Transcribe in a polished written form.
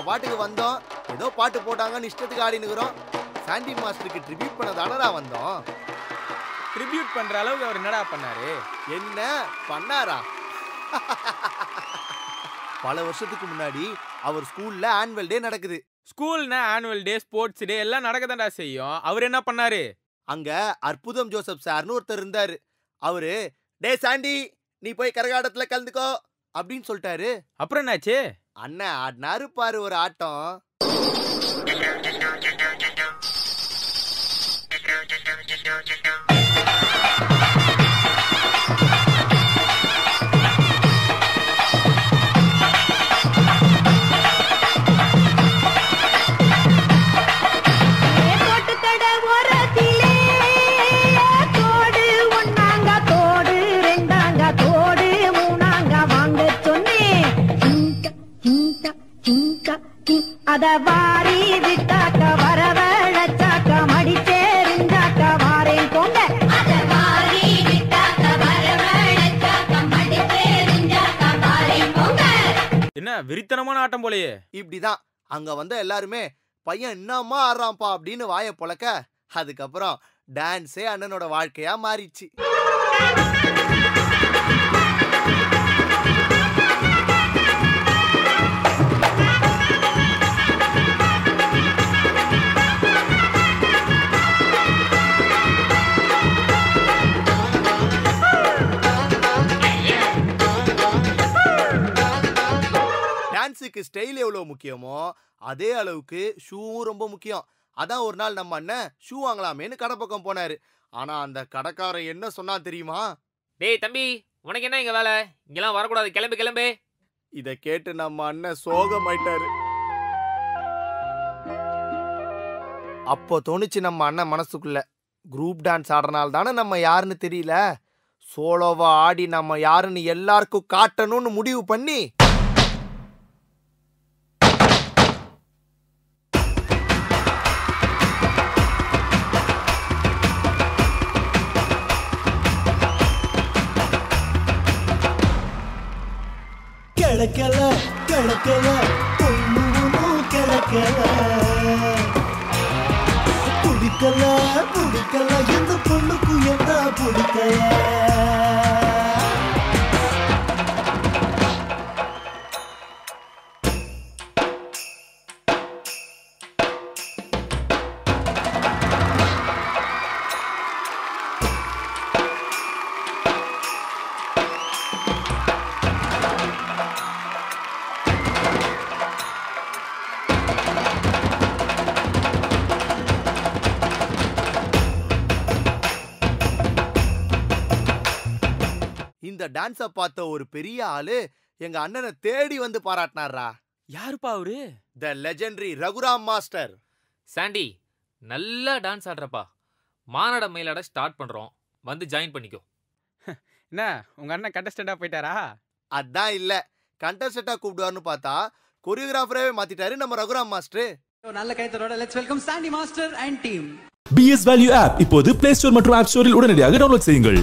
பாட்டுக்கு வந்தோம், ஏதோ பாட்டு போட்டாங்கன்னு இஷ்டத்துக்கு ஆடினுக்கிறோம். சாண்டி மாஸ்டருக்கு ட்ரிபியூட் பண்ண தானடா வந்தோம். ட்ரிபியூட் பண்ற அளவுக்கு அவர் என்னடா பண்ணாரு? என்ன பண்ணாரா? பல வருஷத்துக்கு முன்னாடி அவர் ஸ்கூல்ல ஆனுவல் டே நடக்குது. ஸ்கூல்னா ஆனுவல் டே, ஸ்போர்ட்ஸ் டே எல்லாம் நடக்கதான்டா செய்யும். அவர் என்ன பண்ணாரு? அங்க அற்புதம் ஜோசப் சார்னு ஒருத்தர் இருந்தாரு. அவரு, டே சாண்டி நீ போய் கரகாட்டத்துல கலந்துக்கோ அப்படின்னு சொல்லிட்டாரு. அப்புறம் என்னாச்சு? அண்ணன் ஆடினாரு பாரு ஒரு ஆட்டம். அத வாரி விட்டாக்க வரவழைச்சாக்க மடிச்சேரிஞ்சாக்க வாரேன் போங்க. அத வாரி விட்டாக்க வரவழைச்சாக்க மடிச்சேரிஞ்சாக்க வாரேன் போங்க. என்ன விரித்தனமான ஆட்டம் போலயே. இப்படிதான் அங்க வந்த எல்லாருமே பையன் என்னம்மா ஆடுறான்ப்பா அப்படின்னு வாயை பொளக்க, அதுக்கப்புறம் டான்ஸே அண்ணனோட வாழ்க்கையா மாறிச்சு. டான்ஸுக்கு ஸ்டைல் எவ்வளவு முக்கியமோ அதே அளவுக்கு ஷூவும் ரொம்ப முக்கியம். அதான் ஒரு நாள் நம்ம அண்ணன் ஷூ வாங்கலாமேன்னு கடை பக்கம் போனாரு. ஆனா அந்த கடைக்காரன் என்ன சொன்னா தெரியுமா? டேய் தம்பி, உனக்கு என்ன இங்க வேலை? இங்கெல்லாம் வரக்கூடாது, கிளம்பு கிளம்பு. இத கேட்டு நம்ம அண்ணன் சோகமாயிட்டாரு. அப்போ தோணுச்சு நம்ம அண்ணன் மனசுக்குள்ள, குரூப் டான்ஸ் ஆடுறனால தானே நம்ம யாருன்னு தெரியல, சோலோவா ஆடி நம்ம யாருன்னு எல்லாருக்கும் காட்டணும்னு முடிவு பண்ணி கிழக்கல கிழக்கல பொண்ணுவும் கிழக்கல பிடிக்கல பிடிக்கல எந்த பொண்ணுக்கு என்ன பிடிக்கல. இந்த டான்ஸ பார்த்த ஒரு பெரிய ஆளு எங்க அண்ணனை தேடி வந்து பாராட்டினாரா. யாருப்பா அவரு? The legendary Raghuram master. Sandy, நல்லா டான்ஸ் ஆடுறப்பா. மானாட மயிலாட ஸ்டார்ட் பண்றோம், வந்து ஜாயின் பண்ணிக்கோ. என்ன உங்க அண்ணன் கண்டஸ்டண்டா போயிட்டாரா? அதான் இல்ல, கண்டஸ்டண்டா கூப்பிடுவார்னு பார்த்தா கொரியோகிராஃபரவே மாத்திட்டாரு நம்ம ரகுராம் மாஸ்டர். நல்ல கைத்தரோட let's welcome Sandy master and team. BS Value app இப்போது Play Store மற்றும் App Storeல் உடனடியாக டவுன்லோட் செய்யுங்கள்.